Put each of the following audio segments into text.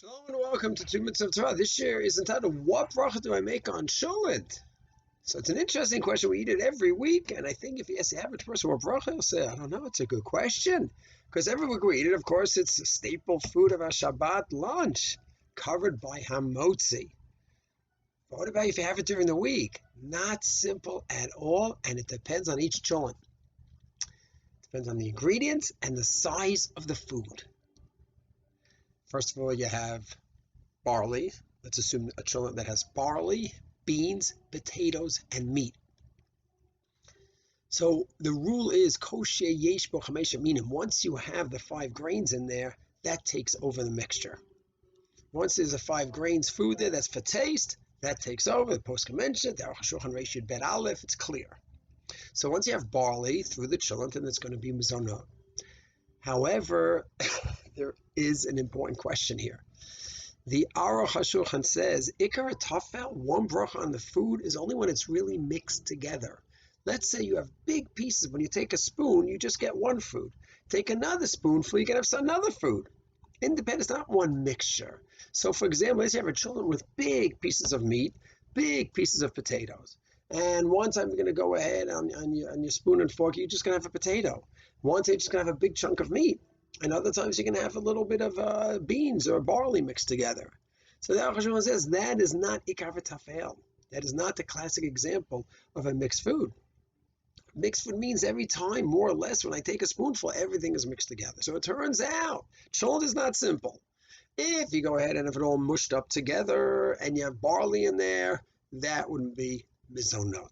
Shalom and welcome to 2 Minutes of Torah. This year is entitled, What Bracha do I make on Chulent? So it's an interesting question. We eat it every week, and I think if you ask the average person what bracha, he'll say, I don't know, it's a good question. Because every week we eat it, of course, it's a staple food of our Shabbat lunch, covered by hamotzi. But what about if you have it during the week? Not simple at all, and it depends on each Chulent. It depends on the ingredients and the size of the food. First of all, you have barley. Let's assume a chulent that has barley, beans, potatoes, and meat. So the rule is kosher yesh bo chamesha, meaning once you have the 5 grains in there, that takes over the mixture. Once there's a 5 grains food there that's for taste, that takes over. The poskim mentioned the Aruch HaShulchan Reishid Bet Aleph, it's clear. So once you have barley through the chulent, then it's going to be mizonot. However, there is an important question here. The Aruch HaShulchan says, Ikar Tafel, one bracha on the food, is only when it's really mixed together. Let's say you have big pieces. When you take a spoon, you just get one food. Take another spoonful, you can have another food. Independent, it's not one mixture. So, for example, let's say you have a chulent with big pieces of meat, big pieces of potatoes. And one time you're going to go ahead on your spoon and fork, you're just going to have a potato. One time you're just going to have a big chunk of meat. And other times you're going to have a little bit of beans or barley mixed together. So the Aruch HaShulchan says that is not ikar v'tafel. That is not the classic example of a mixed food. Mixed food means every time, more or less, when I take a spoonful, everything is mixed together. So it turns out, chulent is not simple. If you go ahead and have it all mushed up together and you have barley in there, that wouldn't be mizonot.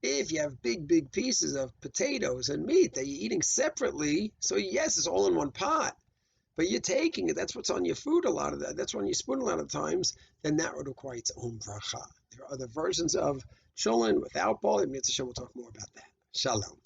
If you have big pieces of potatoes and meat that you're eating separately, so yes, it's all in one pot, but you're taking it, that's what's on your food a lot of that, that's on your spoon a lot of times, then that would require its own bracha. There are other versions of chulent without barley. We'll talk more about that. Shalom.